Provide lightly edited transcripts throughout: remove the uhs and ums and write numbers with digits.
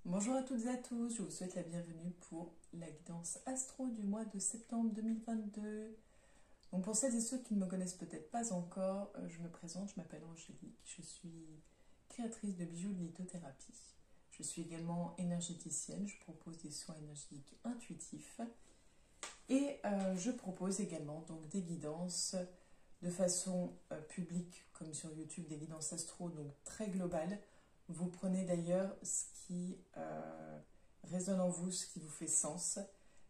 Bonjour à toutes et à tous, je vous souhaite la bienvenue pour la guidance astro du mois de septembre 2022. Donc pour celles et ceux qui ne me connaissent peut-être pas encore, je me présente, je m'appelle Angélique, je suis créatrice de bijoux de lithothérapie. Je suis également énergéticienne, je propose des soins énergétiques intuitifs et je propose également donc des guidances de façon publique comme sur YouTube, des guidances astro donc très globales. Vous prenez d'ailleurs ce qui résonne en vous, ce qui vous fait sens.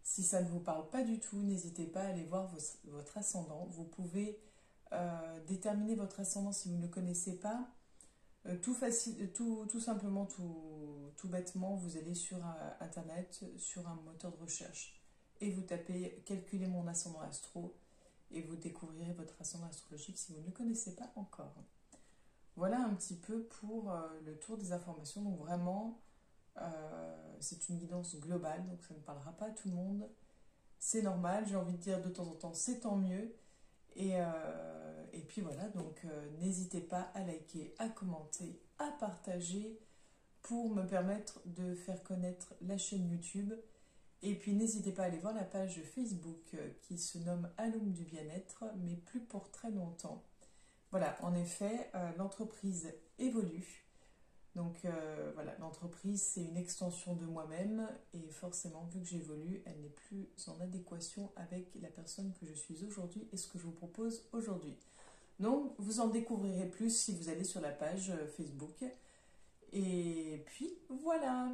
Si ça ne vous parle pas du tout, n'hésitez pas à aller voir votre ascendant. Vous pouvez déterminer votre ascendant si vous ne le connaissez pas. Tout simplement, tout bêtement, vous allez sur Internet, sur un moteur de recherche et vous tapez calculer mon ascendant astro et vous découvrirez votre ascendant astrologique si vous ne le connaissez pas encore. Voilà un petit peu pour le tour des informations. Donc vraiment, c'est une guidance globale, donc ça ne parlera pas à tout le monde. C'est normal, j'ai envie de dire de temps en temps, c'est tant mieux. Et puis voilà, donc n'hésitez pas à liker, à commenter, à partager pour me permettre de faire connaître la chaîne YouTube. Et puis n'hésitez pas à aller voir la page Facebook qui se nomme Alum du bien-être, mais plus pour très longtemps. Voilà, en effet, l'entreprise évolue. Donc voilà, l'entreprise, c'est une extension de moi-même et forcément, vu que j'évolue, elle n'est plus en adéquation avec la personne que je suis aujourd'hui et ce que je vous propose aujourd'hui. Donc, vous en découvrirez plus si vous allez sur la page Facebook. Et puis, voilà.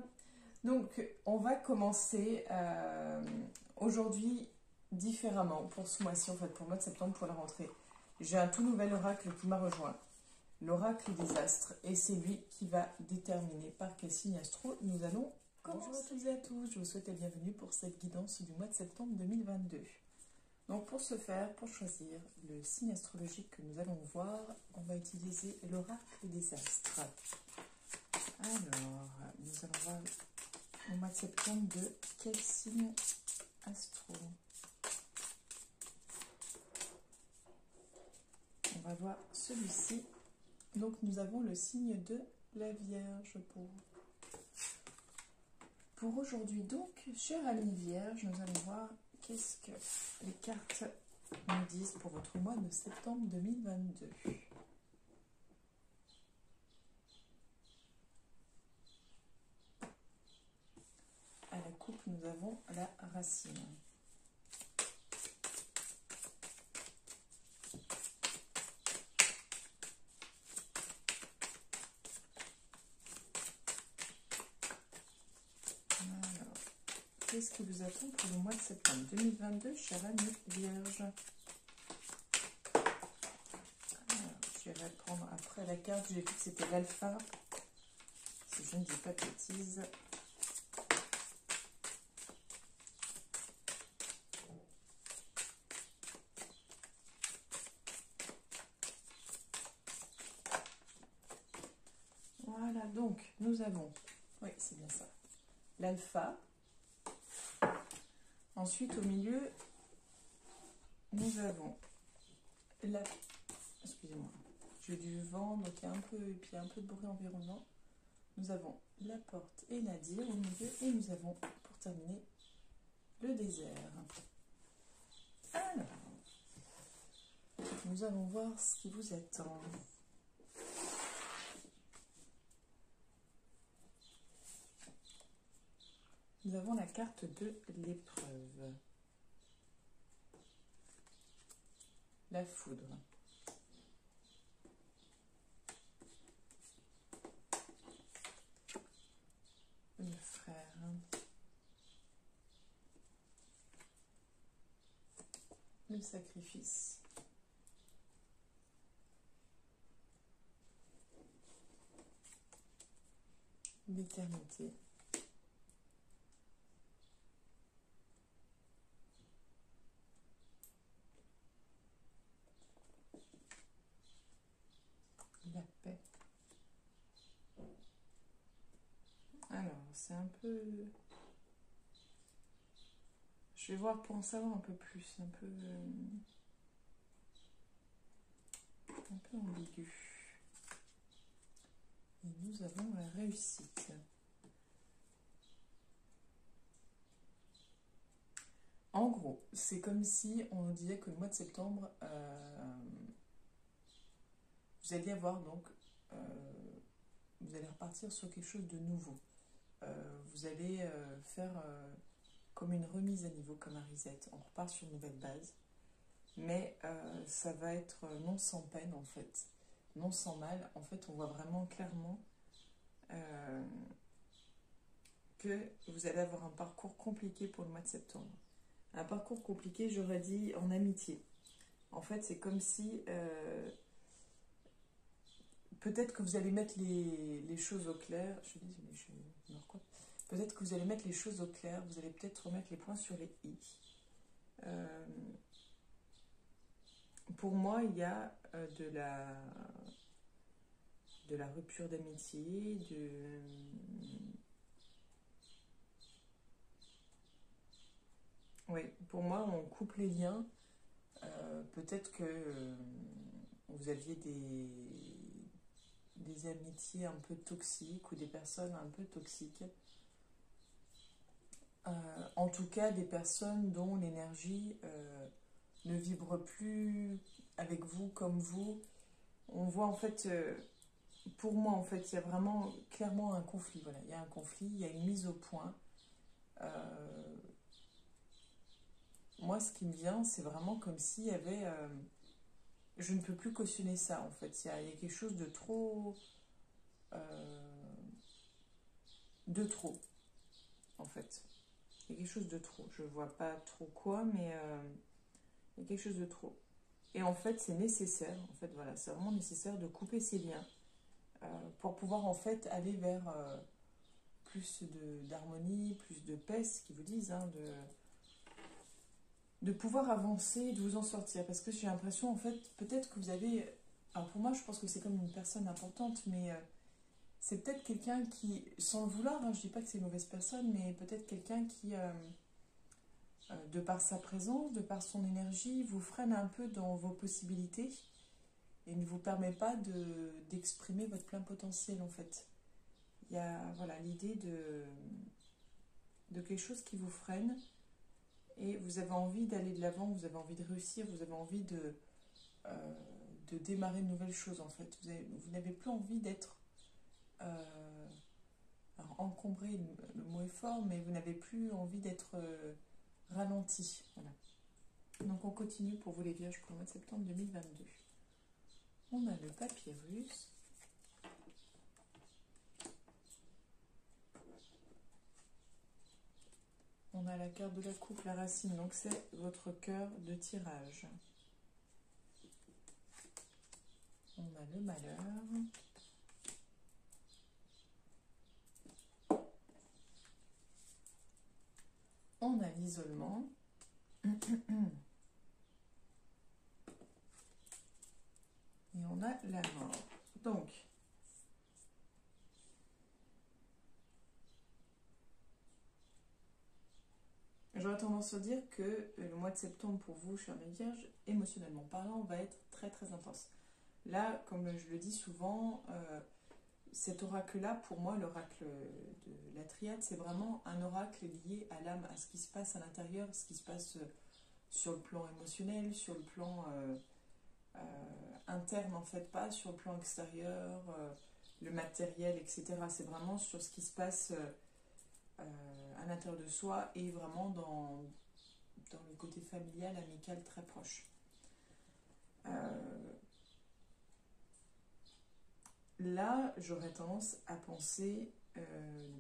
Donc, on va commencer aujourd'hui différemment pour ce mois-ci, en fait, pour le mois de septembre, pour la rentrée. J'ai un tout nouvel oracle qui m'a rejoint, l'oracle des astres, et c'est lui qui va déterminer par quel signe astro nous allons commencer. Bonjour à toutes et à tous, je vous souhaite la bienvenue pour cette guidance du mois de septembre 2022. Donc pour ce faire, pour choisir le signe astrologique que nous allons voir, on va utiliser l'oracle des astres. Alors, nous allons voir au mois de septembre de quel signe astro. On va voir celui-ci. Donc nous avons le signe de la Vierge pour aujourd'hui. Donc, chère amie Vierge, nous allons voir qu'est-ce que les cartes nous disent pour votre mois de septembre 2022. À la coupe, nous avons la racine. Qu'est-ce qui vous attend pour le mois de septembre 2022, chère amie Vierge? Alors, je vais prendre après la carte. J'ai vu que c'était l'alpha, si je ne dis pas de bêtises. Voilà, donc nous avons, oui, c'est bien ça, l'alpha. Ensuite, au milieu, nous avons la... Excusez-moi, j'ai du vent, donc il y a un peu, et puis un peu de bruit environnant. Nous avons la porte et Nadir au milieu, et nous avons, pour terminer, le désert. Alors, nous allons voir ce qui vous attend. Nous avons la carte de l'épreuve. La foudre. Le frère. Le sacrifice. L'éternité. La paix. Alors, c'est un peu... Je vais voir pour en savoir un peu plus, un peu ambigu. Et nous avons la réussite. gros, c'est comme si on nous disait que le mois de septembre, vous allez avoir donc, vous allez repartir sur quelque chose de nouveau. Vous allez faire comme une remise à niveau, comme un reset. On repart sur une nouvelle base, mais ça va être non sans peine en fait, non sans mal. En fait, on voit vraiment clairement que vous allez avoir un parcours compliqué pour le mois de septembre. Un parcours compliqué, j'aurais dit, en amitié. En fait, c'est comme si peut-être que vous allez mettre les choses au clair. Je dis, mais je me quoi. Peut-être que vous allez mettre les choses au clair. Vous allez peut-être remettre les points sur les i. Pour moi, il y a de la rupture d'amitié, oui, pour moi, on coupe les liens. Peut-être que vous aviez des amitiés un peu toxiques ou des personnes un peu toxiques. En tout cas, des personnes dont l'énergie ne vibre plus avec vous comme vous. On voit en fait, pour moi en fait, il y a vraiment clairement un conflit. Voilà, il y a un conflit, il y a une mise au point. Moi, ce qui me vient, c'est vraiment comme s'il y avait... je ne peux plus cautionner ça, en fait. Il y a quelque chose de trop... de trop, en fait. Il y a quelque chose de trop. Je ne vois pas trop quoi, mais il y a quelque chose de trop. Et en fait, c'est nécessaire. En fait, voilà, c'est vraiment nécessaire de couper ces liens pour pouvoir, en fait, aller vers plus d'harmonie, plus de paix, ce qu'ils vous disent, hein, de pouvoir avancer, de vous en sortir. Parce que j'ai l'impression, en fait, peut-être que vous avez... Alors pour moi, je pense que c'est comme une personne importante, mais c'est peut-être quelqu'un qui, sans le vouloir, hein, je dis pas que c'est une mauvaise personne, mais peut-être quelqu'un qui, de par sa présence, de par son énergie, vous freine un peu dans vos possibilités et ne vous permet pas d'exprimer votre plein potentiel, en fait. Il y a, voilà, l'idée de quelque chose qui vous freine. Et vous avez envie d'aller de l'avant, vous avez envie de réussir, vous avez envie de démarrer de nouvelles choses en fait. Vous n'avez plus envie d'être encombré, le mot est fort, mais vous n'avez plus envie d'être ralenti. Voilà. Donc on continue pour vous les vierges pour le mois de septembre 2022. On a le papyrus. On a la carte de la coupe, la racine, donc c'est votre cœur de tirage. On a le malheur. On a l'isolement. Et on a la mort. Donc, j'aurais tendance à dire que le mois de septembre pour vous, chers mes vierges, émotionnellement parlant, va être très très intense. Là, comme je le dis souvent, cet oracle-là, pour moi, l'oracle de la triade, c'est vraiment un oracle lié à l'âme, à ce qui se passe à l'intérieur, ce qui se passe sur le plan émotionnel, sur le plan interne, en fait, pas sur le plan extérieur, le matériel, etc. C'est vraiment sur ce qui se passe à l'intérieur de soi et vraiment dans le côté familial, amical, très proche. Là, j'aurais tendance à penser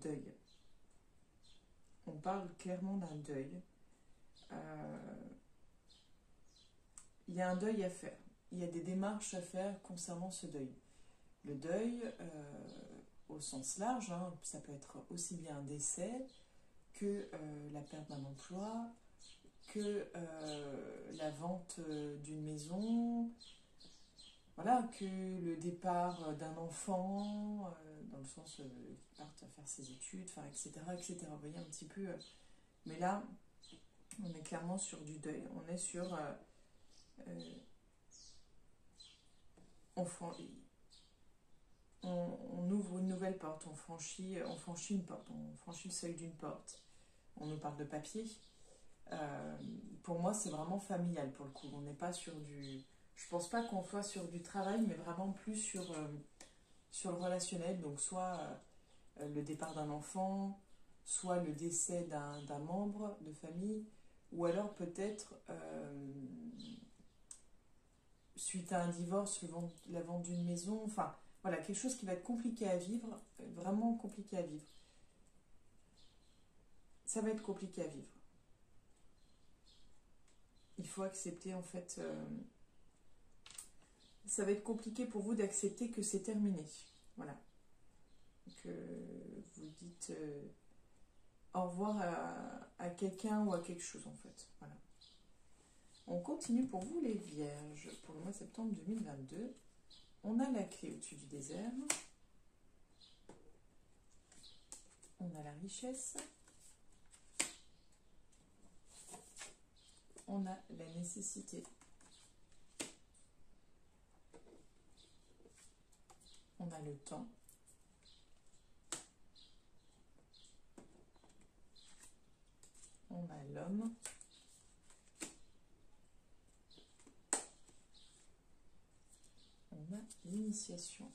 deuil. On parle clairement d'un deuil. Il y a un deuil à faire. Il y a des démarches à faire concernant ce deuil. Le deuil, au sens large, hein, ça peut être aussi bien un décès que la perte d'un emploi, que la vente d'une maison, voilà, que le départ d'un enfant, dans le sens qu'il parte faire ses études, enfin, etc., etc. Vous voyez un petit peu. Mais là, on est clairement sur du deuil. On est sur... on ouvre une nouvelle porte, on franchit une porte, on franchit le seuil d'une porte. On nous parle de papier. Pour moi, c'est vraiment familial pour le coup. On n'est pas sur du... Je pense pas qu'on soit sur du travail, mais vraiment plus sur le relationnel. Donc soit le départ d'un enfant, soit le décès d'un membre de famille, ou alors peut-être suite à un divorce, la vente d'une maison. Enfin, voilà, quelque chose qui va être compliqué à vivre, vraiment compliqué à vivre. Ça va être compliqué à vivre. Il faut accepter en fait... ça va être compliqué pour vous d'accepter que c'est terminé. Voilà. Que vous dites au revoir à quelqu'un ou à quelque chose en fait. Voilà. On continue pour vous les vierges. Pour le mois de septembre 2022, on a la clé au-dessus du désert. On a la richesse. On a la nécessité. On a le temps. On a l'homme. On a l'initiation.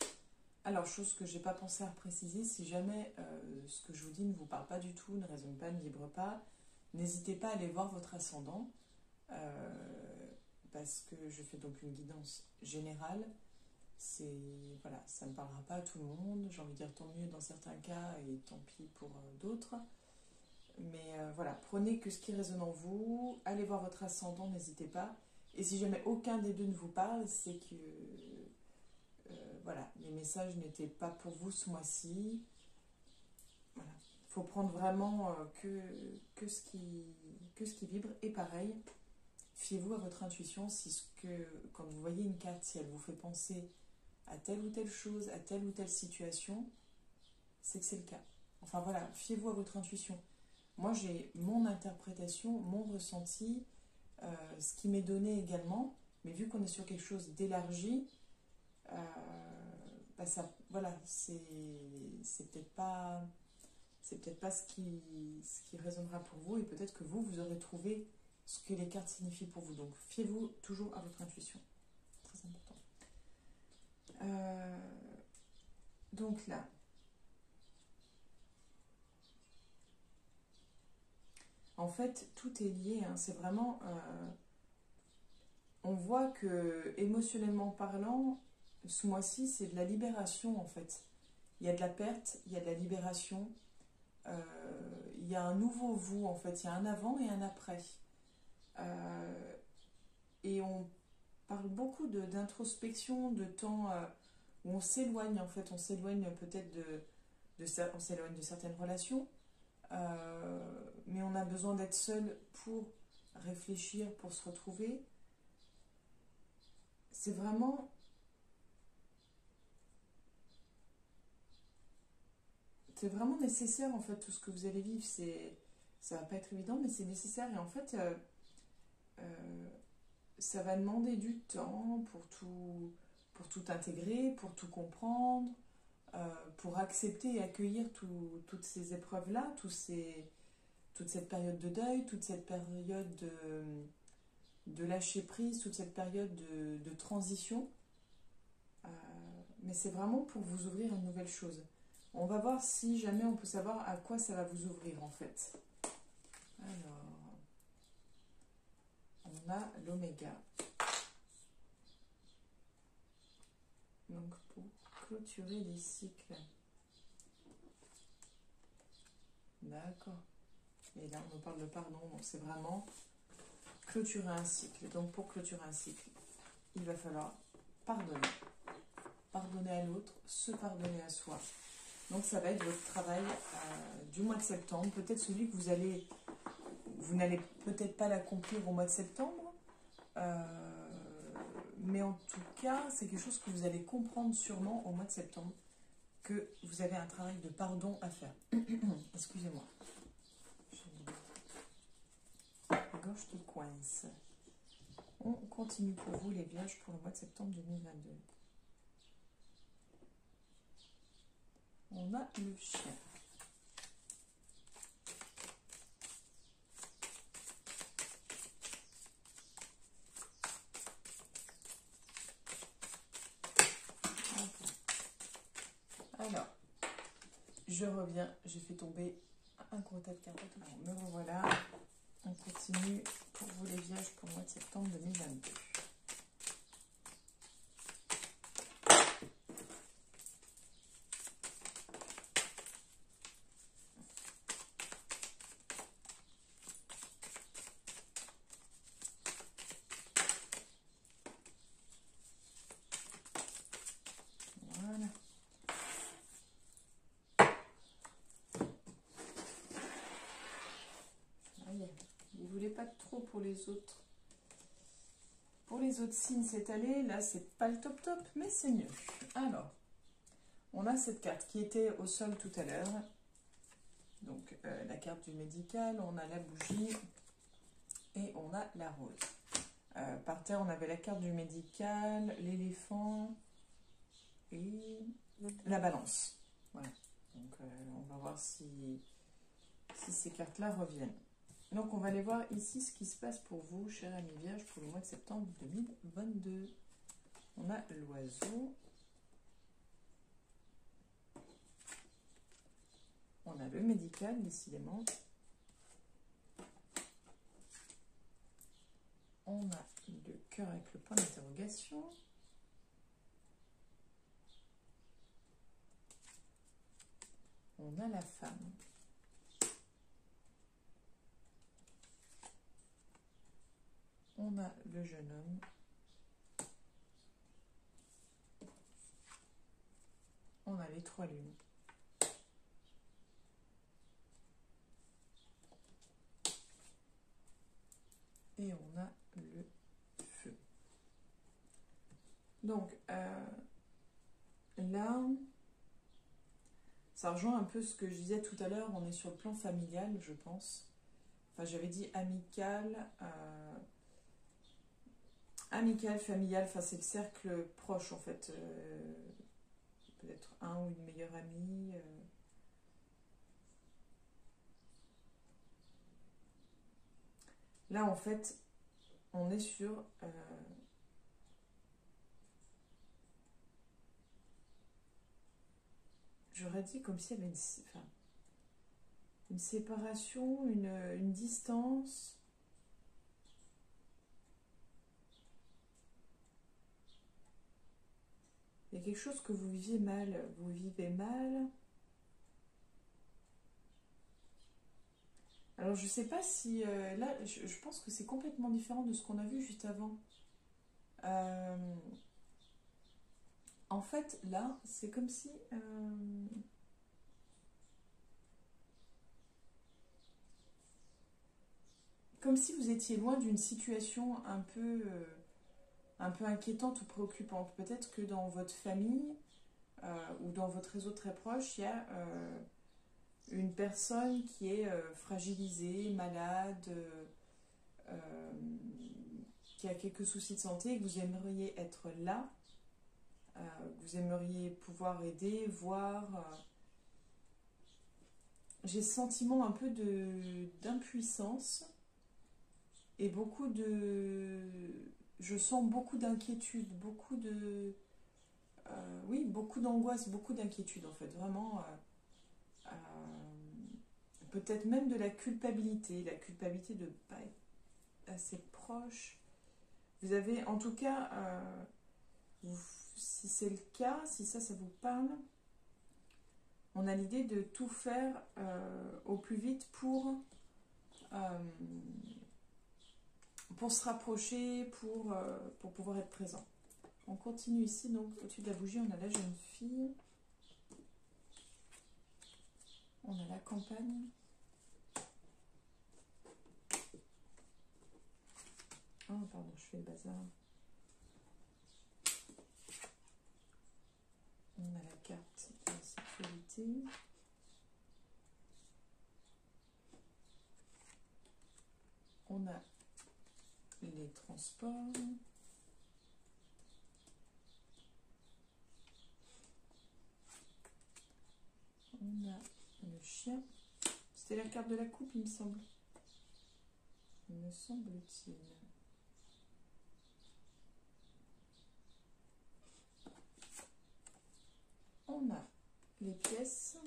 Alors, chose que je n'ai pas pensé à préciser, si jamais ce que je vous dis ne vous parle pas du tout, ne résonne pas, ne vibre pas, n'hésitez pas à aller voir votre ascendant, parce que je fais donc une guidance générale. Voilà, ça ne parlera pas à tout le monde, j'ai envie de dire tant mieux dans certains cas et tant pis pour d'autres. Mais voilà, prenez que ce qui résonne en vous, allez voir votre ascendant, n'hésitez pas. Et si jamais aucun des deux ne vous parle, c'est que voilà, les messages n'étaient pas pour vous ce mois-ci. Voilà. Il faut prendre vraiment que ce qui vibre. Et pareil, fiez-vous à votre intuition. Quand vous voyez une carte, si elle vous fait penser à telle ou telle chose, à telle ou telle situation, c'est que c'est le cas. Enfin voilà, fiez-vous à votre intuition. Moi, j'ai mon interprétation, mon ressenti, ce qui m'est donné également. Mais vu qu'on est sur quelque chose d'élargi, voilà, c'est peut-être pas ce qui résonnera pour vous, et peut-être que vous aurez trouvé ce que les cartes signifient pour vous. Donc, fiez-vous toujours à votre intuition. Très important. Donc là, en fait, tout est lié. Hein, c'est vraiment... on voit que, émotionnellement parlant, ce mois-ci, c'est de la libération, en fait. Il y a de la perte, il y a de la libération. Il y a un nouveau vous, en fait. Il y a un avant et un après. Et on parle beaucoup d'introspection, de temps où on s'éloigne, en fait. On s'éloigne peut-être on s'éloigne de certaines relations. Mais on a besoin d'être seul pour réfléchir, pour se retrouver. C'est vraiment nécessaire en fait tout ce que vous allez vivre. Ça va pas être évident, mais c'est nécessaire. Et en fait, ça va demander du temps pour tout intégrer, pour tout comprendre, pour accepter et accueillir toutes ces épreuves-là, toute cette période de deuil, toute cette période de lâcher prise, toute cette période de transition. Mais c'est vraiment pour vous ouvrir à une nouvelle chose. On va voir si jamais on peut savoir à quoi ça va vous ouvrir en fait. Alors, on a l'oméga. Donc pour clôturer les cycles. D'accord. Et là on nous parle de pardon, donc c'est vraiment clôturer un cycle. Donc pour clôturer un cycle, il va falloir pardonner. Pardonner à l'autre, se pardonner à soi. Donc ça va être votre travail du mois de septembre. Peut-être celui que vous n'allez peut-être pas l'accomplir au mois de septembre. Mais en tout cas, c'est quelque chose que vous allez comprendre sûrement au mois de septembre. Que vous avez un travail de pardon à faire. Excusez-moi. La gorge qui coince. On continue pour vous les vierges pour le mois de septembre 2022. On a le chien. Je reviens, j'ai fait tomber un gros tas de cartes. Alors, me revoilà. On continue pour vous les vierges pour le mois de septembre 2022. Voilà. Il ne voulait pas trop pour les autres. Pour les autres signes cette année, là c'est pas le top top, mais c'est mieux. Alors, on a cette carte qui était au sol tout à l'heure. Donc la carte du médical, on a la bougie et on a la rose. Par terre, on avait la carte du médical, l'éléphant et la balance. Voilà. Donc on va voir si ces cartes-là reviennent. Donc on va aller voir ici ce qui se passe pour vous, chers amis vierges, pour le mois de septembre 2022. On a l'oiseau. On a le médical, décidément. On a le cœur avec le point d'interrogation. On a la femme. On a le jeune homme. On a les trois lunes. Et on a le feu. Donc, là, ça rejoint un peu ce que je disais tout à l'heure. On est sur le plan familial, je pense. Enfin, j'avais dit amical. Amical, familial, enfin, c'est le cercle proche, en fait. Peut-être un ou une meilleure amie. Là, en fait, on est sur... j'aurais dit comme s'il y avait une séparation, une distance. Il y a quelque chose que vous viviez mal. Vous vivez mal. Alors, je ne sais pas si... là, je pense que c'est complètement différent de ce qu'on a vu juste avant. En fait, là, c'est comme si... comme si vous étiez loin d'une situation un peu inquiétante ou préoccupante. Peut-être que dans votre famille ou dans votre réseau très proche, il y a une personne qui est fragilisée, malade, qui a quelques soucis de santé et que vous aimeriez être là, vous aimeriez pouvoir aider, voir. J'ai ce sentiment un peu d'impuissance et beaucoup de... Je sens beaucoup d'inquiétude, beaucoup de... oui, beaucoup d'angoisse, beaucoup d'inquiétude en fait, vraiment. Peut-être même de la culpabilité de ne pas être assez proche. Vous avez, en tout cas, si c'est le cas, si ça vous parle, on a l'idée de tout faire au plus vite pour se rapprocher, pour pouvoir être présent. On continue ici, donc au-dessus de la bougie, on a la jeune fille. On a la campagne. Oh, pardon, je fais le bazar. On a la carte de la sexualité. On a les transports. On a le chien. C'était la carte de la coupe, il me semble. Me semble-t-il. On a les pièces.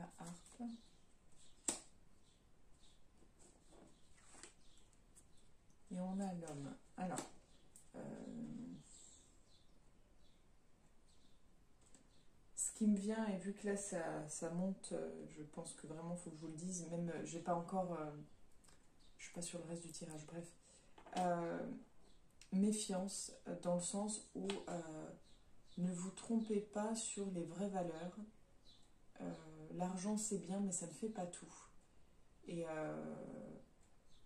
la harpe. Et on a l'homme. Alors, ce qui me vient, et vu que là ça monte, je pense que vraiment il faut que je vous le dise, même j'ai pas encore, je suis pas sur le reste du tirage, bref. Méfiance, dans le sens où ne vous trompez pas sur les vraies valeurs. L'argent c'est bien, mais ça ne fait pas tout. Et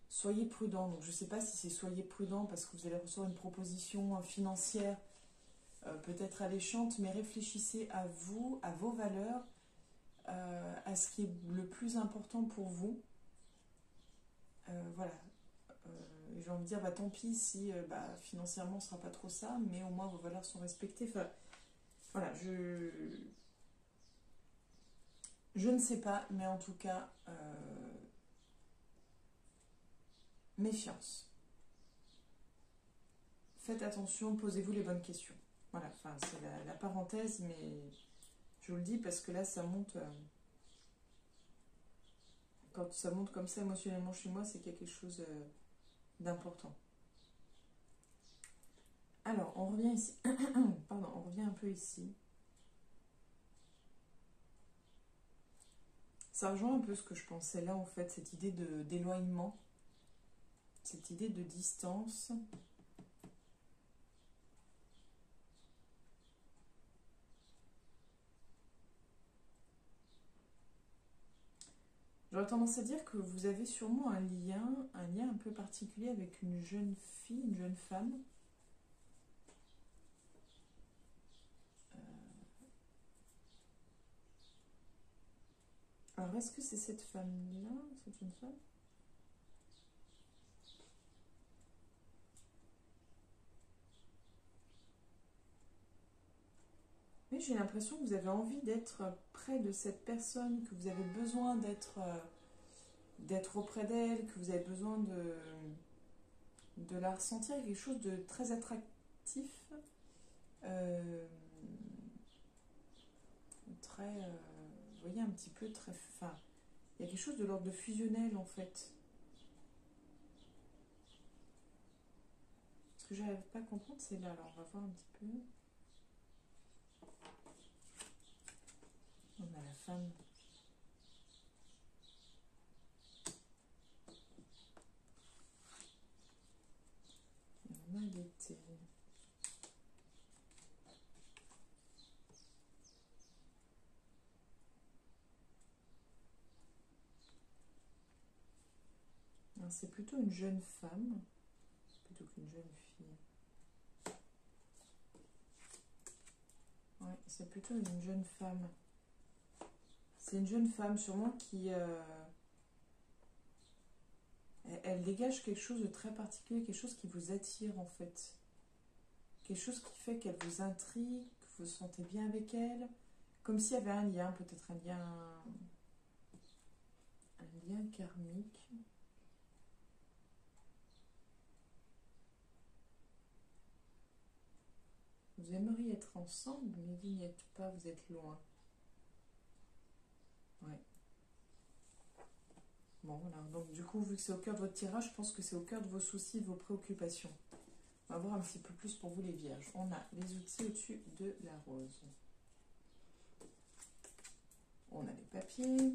soyez prudent. Donc je ne sais pas si c'est soyez prudent parce que vous allez recevoir une proposition financière peut-être alléchante, mais réfléchissez à vous, à vos valeurs, à ce qui est le plus important pour vous. Voilà. J'ai envie de dire, bah, tant pis si financièrement ce ne sera pas trop ça, mais au moins vos valeurs sont respectées. Enfin, voilà, je ne sais pas, mais en tout cas, méfiance. Faites attention, posez-vous les bonnes questions. Voilà, enfin, c'est la parenthèse, mais je vous le dis parce que là, ça monte. Quand ça monte comme ça émotionnellement chez moi, c'est qu'il y a quelque chose d'important. Alors, on revient ici. Pardon, on revient un peu ici. Ça rejoint un peu ce que je pensais là, en fait, cette idée d'éloignement, cette idée de distance. J'aurais tendance à dire que vous avez sûrement un lien un peu particulier avec une jeune fille, une jeune femme. Alors, est-ce que c'est cette femme-là, cette jeune femme? Oui, j'ai l'impression que vous avez envie d'être près de cette personne, que vous avez besoin d'être auprès d'elle, que vous avez besoin de la ressentir, quelque chose de très attractif, très, vous voyez, un petit peu très, enfin, il y a quelque chose de l'ordre de fusionnel en fait. Ce que j'arrive pas à comprendre, c'est là, alors on va voir un petit peu. On a la femme. Et on a l'été. C'est plutôt une jeune femme, plutôt qu'une jeune fille. Ouais, c'est plutôt une jeune femme. C'est une jeune femme sûrement qui... elle dégage quelque chose de très particulier, quelque chose qui vous attire en fait. Quelque chose qui fait qu'elle vous intrigue, que vous vous sentez bien avec elle. Comme s'il y avait un lien, peut-être un lien karmique. Vous aimeriez être ensemble, mais vous n'y êtes pas, vous êtes loin. Ouais. Bon, voilà. Donc, du coup, vu que c'est au cœur de votre tirage, je pense que c'est au cœur de vos soucis, de vos préoccupations. On va voir un petit peu plus pour vous, les vierges. On a les outils au-dessus de la rose. On a les papiers.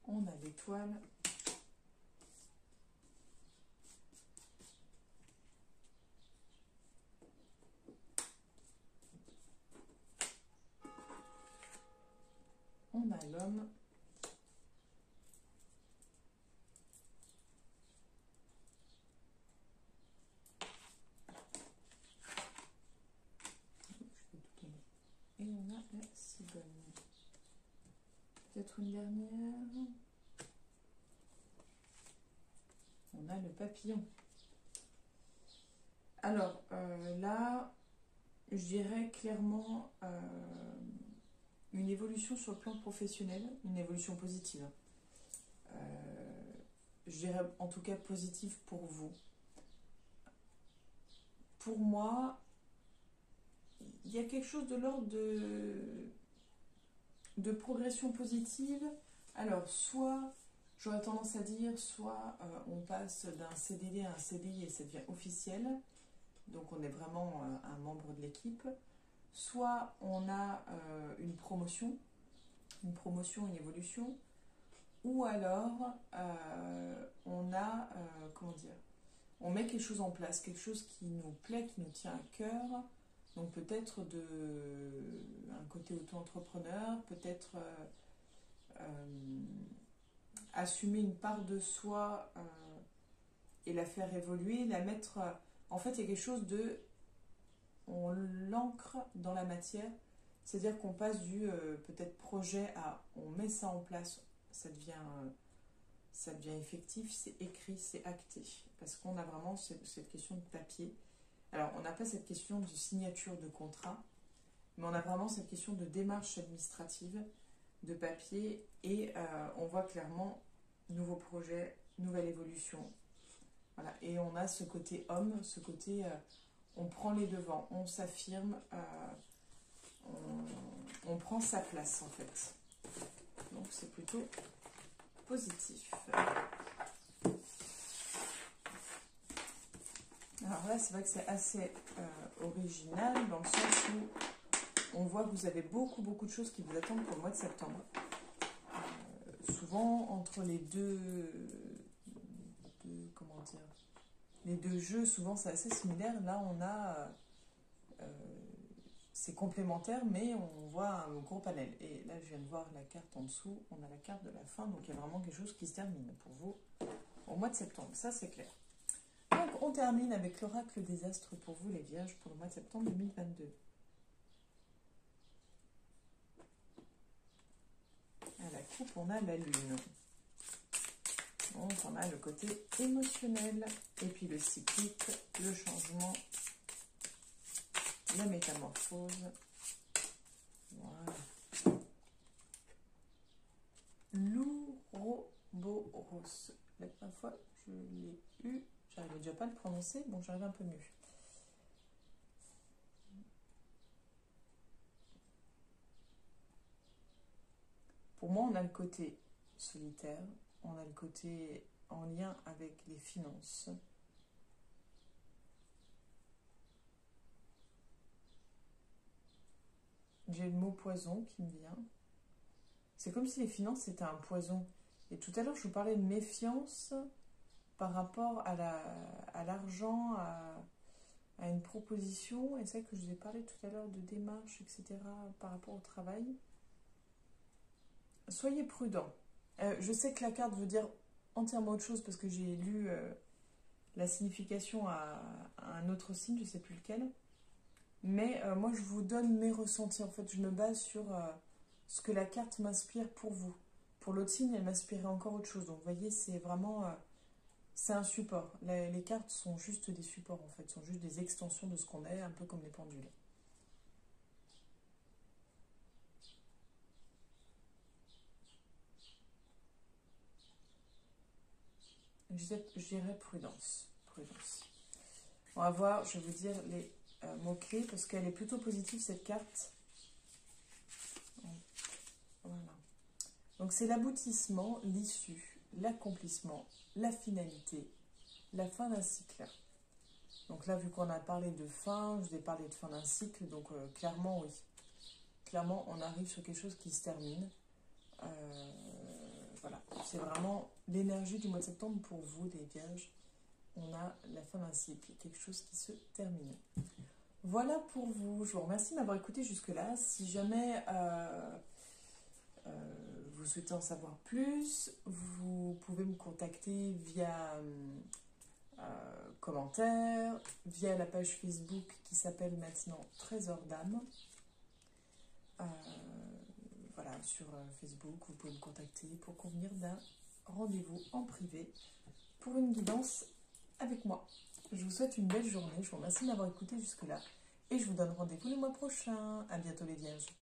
On a l'étoile. On a l'homme. Et on a la cigogne. Peut-être une dernière. On a le papillon. Alors, là, je dirais clairement une évolution sur le plan professionnel, une évolution positive. Je dirais en tout cas positive pour vous. Pour moi, il il y a quelque chose de l'ordre de progression positive. Alors, soit, j'aurais tendance à dire, soit on passe d'un CDD à un CDI et ça devient officiel, donc on est vraiment un membre de l'équipe, soit on a une promotion, une évolution, ou alors on a, comment dire, on met quelque chose en place, quelque chose qui nous plaît, qui nous tient à cœur. Donc peut-être un côté auto-entrepreneur, peut-être assumer une part de soi et la faire évoluer, la mettre... en fait, il y a quelque chose de... On l'ancre dans la matière, c'est-à-dire qu'on passe du peut-être projet à on met ça en place, ça devient effectif, c'est écrit, c'est acté. Parce qu'on a vraiment cette question de papier. Alors, on n'a pas cette question de signature de contrat, mais on a vraiment cette question de démarche administrative, de papier, et on voit clairement nouveau projet, nouvelle évolution. Voilà. Et on a ce côté homme, ce côté on prend les devants, on s'affirme, on prend sa place en fait. Donc c'est plutôt positif. Alors là, c'est vrai que c'est assez original dans le sens où on voit que vous avez beaucoup de choses qui vous attendent pour le mois de septembre. Souvent, entre les les deux jeux, souvent c'est assez similaire. Là, on a... c'est complémentaire, mais on voit un gros panel. Et là, je viens de voir la carte en dessous. On a la carte de la fin, donc il y a vraiment quelque chose qui se termine pour vous au mois de septembre. Ça, c'est clair. Donc, on termine avec l'oracle des astres pour vous, les vierges, pour le mois de septembre 2022. À la coupe, on a la lune. Donc, on a le côté émotionnel, et puis le cyclique, le changement, la métamorphose. Voilà. L'Ouroboros. La première fois, je l'ai eu. J'arrivais déjà pas à le prononcer. Bon, j'arrive un peu mieux. Pour moi, on a le côté solitaire. On a le côté en lien avec les finances. J'ai le mot poison qui me vient. C'est comme si les finances c'était un poison. Et tout à l'heure, je vous parlais de méfiance par rapport à l'argent, à une proposition. Et c'est vrai que je vous ai parlé tout à l'heure de démarche, etc. par rapport au travail. Soyez prudents. Je sais que la carte veut dire entièrement autre chose parce que j'ai lu la signification à un autre signe, je ne sais plus lequel. Mais moi, je vous donne mes ressentis. En fait, je me base sur ce que la carte m'inspire pour vous. Pour l'autre signe, elle m'inspirait encore autre chose. Donc, vous voyez, c'est vraiment... c'est un support. Les cartes sont juste des supports, en fait. Sont juste des extensions de ce qu'on est, un peu comme les pendules. Je dirais prudence. Prudence. On va voir, je vais vous dire les mots-clés, parce qu'elle est plutôt positive, cette carte. Voilà. Donc c'est l'aboutissement, l'issue, l'accomplissement, la finalité, la fin d'un cycle. Donc là, vu qu'on a parlé de fin, je vous ai parlé de fin d'un cycle, donc clairement, oui. Clairement, on arrive sur quelque chose qui se termine. Voilà, c'est vraiment l'énergie du mois de septembre pour vous, les vierges. On a la fin d'un cycle, quelque chose qui se termine. Voilà pour vous. Je vous remercie de m'avoir écouté jusque-là. Si jamais vous souhaitez en savoir plus, vous pouvez me contacter via commentaire, via la page Facebook qui s'appelle maintenant Trésor d'âme. Voilà, sur Facebook, vous pouvez me contacter pour convenir d'un rendez-vous en privé pour une guidance avec moi. Je vous souhaite une belle journée. Je vous remercie de m'avoir écouté jusque-là. Et je vous donne rendez-vous le mois prochain. À bientôt les vierges.